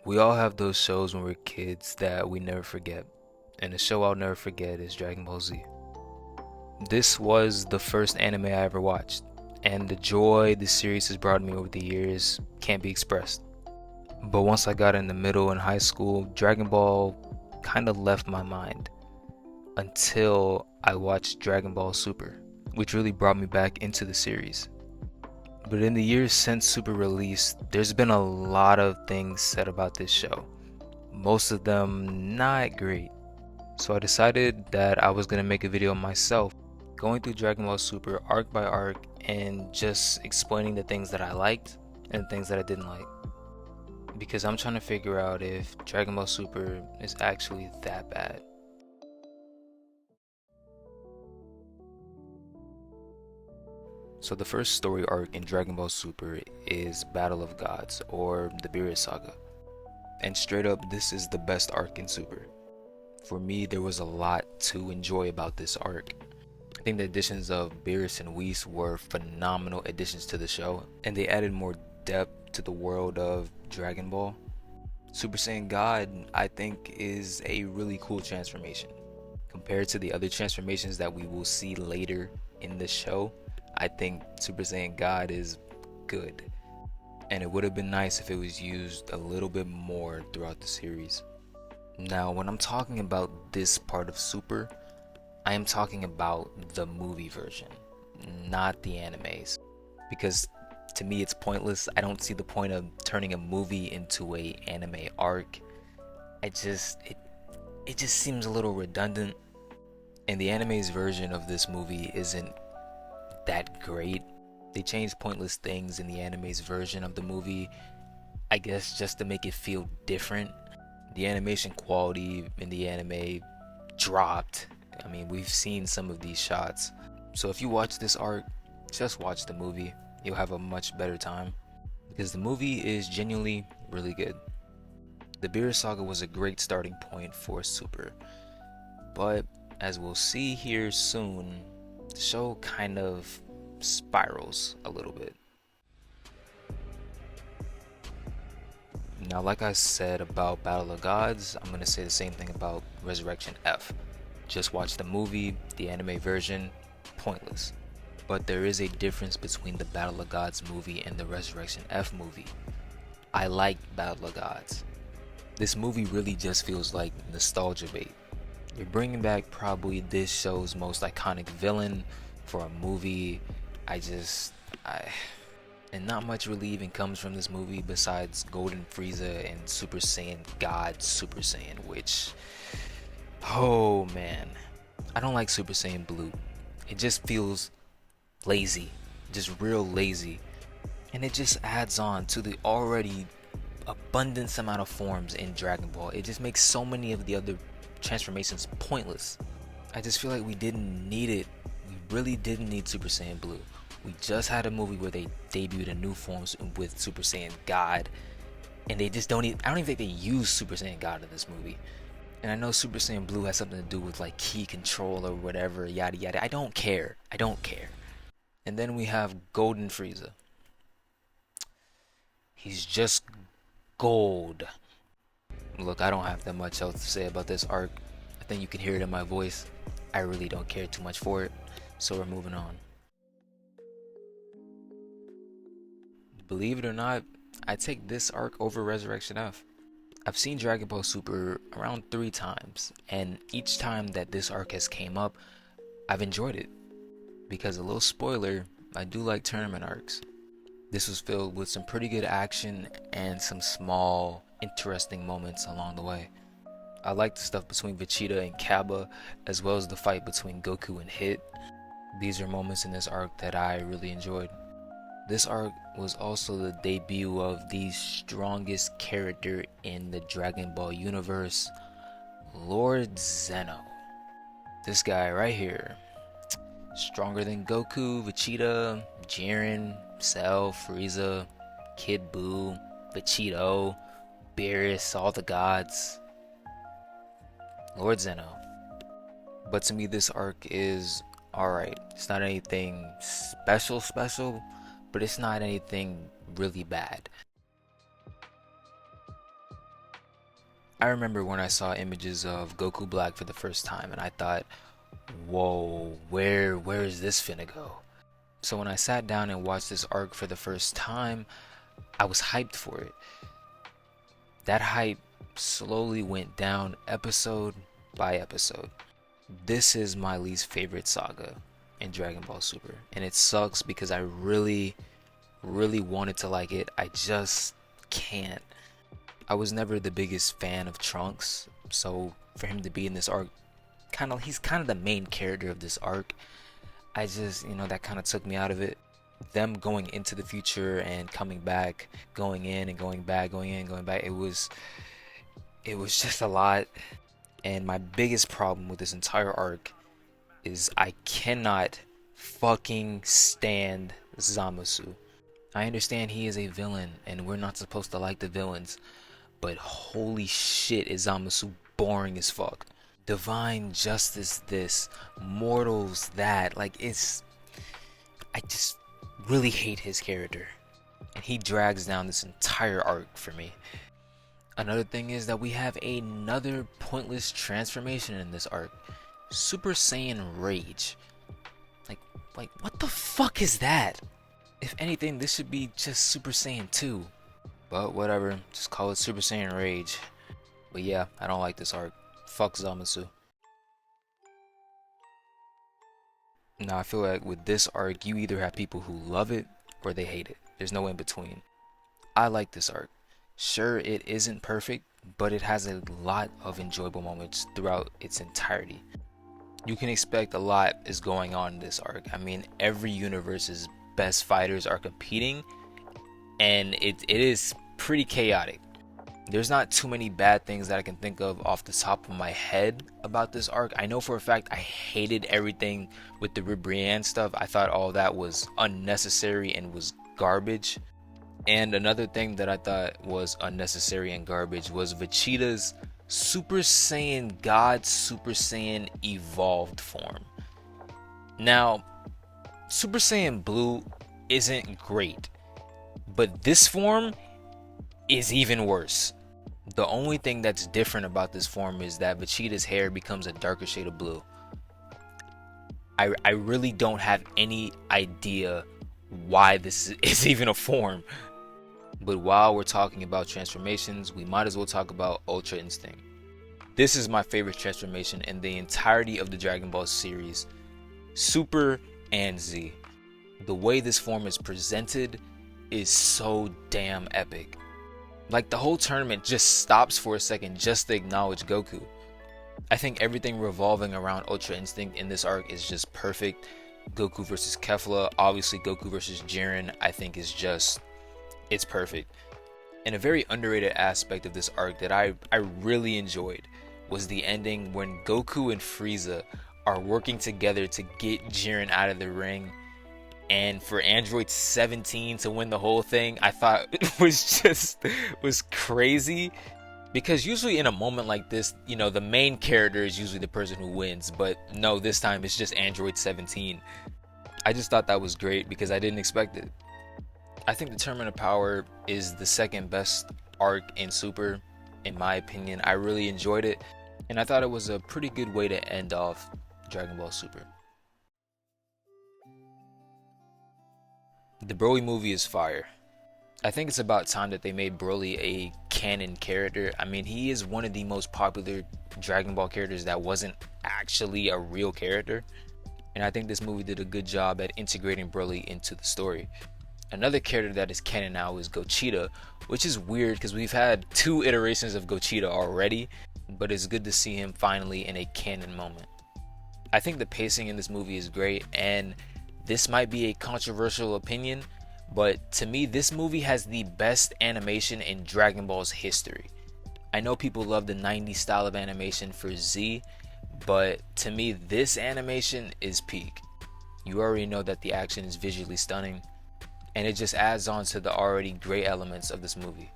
We all have those shows when we're kids that we never forget, and the show I'll never forget is Dragon Ball Z. This was the first anime I ever watched, and the joy the series has brought me over the years can't be expressed. But once I got in the middle and high school, Dragon Ball kind of left my mind until I watched Dragon Ball Super, which really brought me back into the series. But in the years since Super released, there's been a lot of things said about this show. Most of them not great. So I decided that I was gonna make a video myself, going through Dragon Ball Super arc by arc and just explaining the things that I liked and things that I didn't like. Because I'm trying to figure out if Dragon Ball Super is actually that bad. So the first story arc in Dragon Ball Super is Battle of Gods, or the Beerus Saga. And straight up, this is the best arc in Super. For me, there was a lot to enjoy about this arc. I think the additions of Beerus and Whis were phenomenal additions to the show, and they added more depth to the world of Dragon Ball. Super Saiyan God, I think, is a really cool transformation. Compared to the other transformations that we will see later in the show, I think Super Saiyan God is good. And it would have been nice if it was used a little bit more throughout the series. Now, when I'm talking about this part of Super, I am talking about the movie version, not the animes. Because to me it's pointless. I don't see the point of turning a movie into a anime arc. It just seems a little redundant. And the anime's version of this movie isn't that great. They changed pointless things in the anime's version of the movie, I guess just to make it feel different. The animation quality in the anime dropped. I mean, we've seen some of these shots. So if you watch this arc, just watch the movie. You'll have a much better time. Because the movie is genuinely really good. The Beerus Saga was a great starting point for Super. But as we'll see here soon, the show kind of spirals a little bit. Now, like I said about Battle of Gods, I'm going to say the same thing about Resurrection F. Just watch the movie, the anime version, pointless. But there is a difference between the Battle of Gods movie and the Resurrection F movie. I like Battle of Gods. This movie really just feels like nostalgia bait. You're bringing back probably this show's most iconic villain for a movie. And not much really even comes from this movie besides Golden Frieza and Super Saiyan God Super Saiyan, which, oh man, I don't like Super Saiyan Blue. It just feels lazy, just real lazy, and it just adds on to the already abundance amount of forms in Dragon Ball. It just makes so many of the other transformations pointless. I just feel like we didn't need it. We really didn't need Super Saiyan Blue. We just had a movie where they debuted a new forms with Super Saiyan God, and they just don't even, I don't even think they use Super Saiyan God in this movie. And I know Super Saiyan Blue has something to do with like key control or whatever, yada yada. I don't care. And then we have Golden Frieza. He's just gold. Look, I don't have that much else to say about this arc. I think you can hear it in my voice. I really don't care too much for it, so we're moving on. Believe it or not, I take this arc over Resurrection F. I've seen Dragon Ball Super around 3 times, and each time that this arc has came up, I've enjoyed it. Because a little spoiler, I do like tournament arcs. This was filled with some pretty good action and some small, interesting moments along the way. I like the stuff between Vegeta and Kaba, as well as the fight between Goku and Hit. These are moments in this arc that I really enjoyed. This arc was also the debut of the strongest character in the Dragon Ball universe, Lord Zeno. This guy right here. Stronger than Goku, Vegeta, Jiren, Cell, Frieza, Kid Buu, Vegito, Beerus, all the gods. Lord Zeno. But to me, this arc is alright. It's not anything special, but it's not anything really bad. I remember when I saw images of Goku Black for the first time and I thought, whoa, where is this finna go? So when I sat down and watched this arc for the first time, I was hyped for it. That hype slowly went down episode by episode. This is my least favorite saga in Dragon Ball Super, and it sucks because I really wanted to like it. I just can't. I was never the biggest fan of Trunks, so for him to be in this arc, he's kind of the main character of this arc. I just, that kind of took me out of it. Them going into the future and coming back, going in and going back, going in and going back, it was just a lot. And my biggest problem with this entire arc is I cannot fucking stand Zamasu. I understand he is a villain and we're not supposed to like the villains, but holy shit is Zamasu boring as fuck. Divine justice this, mortals that, I just really hate his character. And he drags down this entire arc for me. Another thing is that we have another pointless transformation in this arc. Super Saiyan Rage. Like what the fuck is that? If anything, this should be just Super Saiyan 2. But whatever, just call it Super Saiyan Rage. But yeah, I don't like this arc. Fuck Zamasu. Now I feel like with this arc, you either have people who love it or they hate it. There's no in between. I like this arc. Sure, it isn't perfect, but it has a lot of enjoyable moments throughout its entirety. You can expect a lot is going on in this arc. I mean, every universe's best fighters are competing, and it is pretty chaotic. There's not too many bad things that I can think of off the top of my head about this arc. I know for a fact I hated everything with the Ribrianne stuff. I thought all that was unnecessary and was garbage. And another thing that I thought was unnecessary and garbage was Vegeta's Super Saiyan God Super Saiyan evolved form. Now, Super Saiyan Blue isn't great, but this form is even worse. The only thing that's different about this form is that Vegeta's hair becomes a darker shade of blue. I really don't have any idea why this is even a form. But while we're talking about transformations, we might as well talk about Ultra Instinct. This is my favorite transformation in the entirety of the Dragon Ball series, Super and Z. The way this form is presented is so damn epic. Like, the whole tournament just stops for a second just to acknowledge Goku. I think everything revolving around Ultra Instinct in this arc is just perfect. Goku versus Kefla, obviously Goku versus Jiren, I think it's perfect. And a very underrated aspect of this arc that I really enjoyed was the ending when Goku and Frieza are working together to get Jiren out of the ring, and for Android 17 to win the whole thing. I thought it was crazy, because usually in a moment like this, the main character is usually the person who wins, but no, this time it's just Android 17. I just thought that was great because I didn't expect it. I think the Tournament of Power is the second best arc in Super, in my opinion. I really enjoyed it, and I thought it was a pretty good way to end off Dragon Ball Super. The Broly movie is fire. I think it's about time that they made Broly a canon character. I mean, he is one of the most popular Dragon Ball characters that wasn't actually a real character, and I think this movie did a good job at integrating Broly into the story. Another character that is canon now is Gogeta, which is weird because we've had 2 iterations of Gogeta already, but it's good to see him finally in a canon moment. I think the pacing in this movie is great, and this might be a controversial opinion, but to me this movie has the best animation in Dragon Ball's history. I know people love the 90s style of animation for Z, but to me this animation is peak. You already know that the action is visually stunning, and it just adds on to the already great elements of this movie.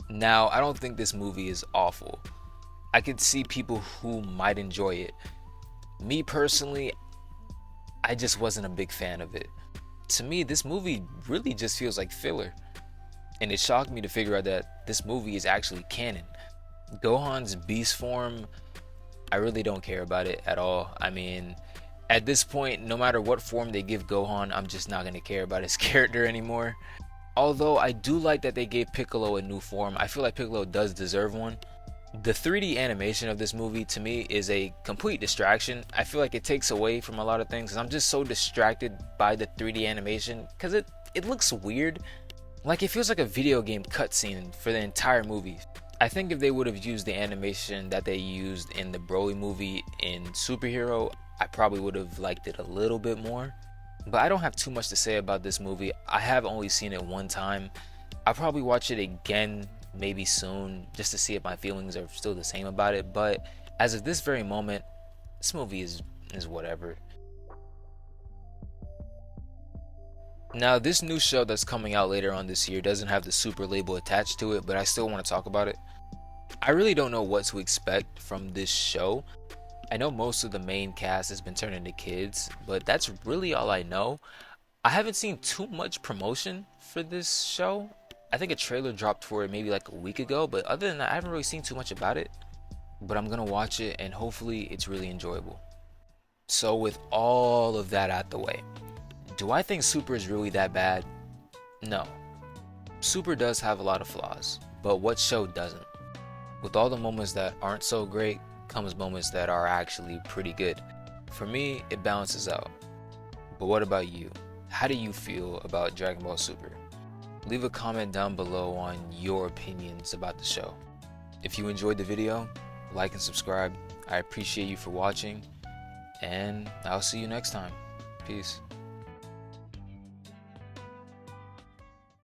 Now, I don't think this movie is awful. I could see people who might enjoy it. Me personally, I just wasn't a big fan of it. To me, this movie really just feels like filler. And it shocked me to figure out that this movie is actually canon. Gohan's beast form, I really don't care about it at all. I mean, at this point, no matter what form they give Gohan, I'm just not gonna care about his character anymore. Although I do like that they gave Piccolo a new form. I feel like Piccolo does deserve one. The 3D animation of this movie to me is a complete distraction. I feel like it takes away from a lot of things. I'm just so distracted by the 3D animation because it looks weird. Like, it feels like a video game cutscene for the entire movie. I think if they would have used the animation that they used in the Broly movie in Superhero, I probably would have liked it a little bit more. But I don't have too much to say about this movie. I have only seen it one time. I'll probably watch it again maybe soon just to see if my feelings are still the same about it. But as of this very moment, this movie is whatever. Now, this new show that's coming out later on this year doesn't have the Super label attached to it, but I still want to talk about it. I really don't know what to expect from this show. I know most of the main cast has been turned into kids, but that's really all I know. I haven't seen too much promotion for this show. I think a trailer dropped for it maybe like a week ago, but other than that, I haven't really seen too much about it. But I'm gonna watch it and hopefully it's really enjoyable. So with all of that out the way, do I think Super is really that bad? No. Super does have a lot of flaws, but what show doesn't? With all the moments that aren't so great, comes moments that are actually pretty good. For me, it balances out. But what about you? How do you feel about Dragon Ball Super? Leave a comment down below on your opinions about the show. If you enjoyed the video, like and subscribe. I appreciate you for watching, and I'll see you next time. Peace.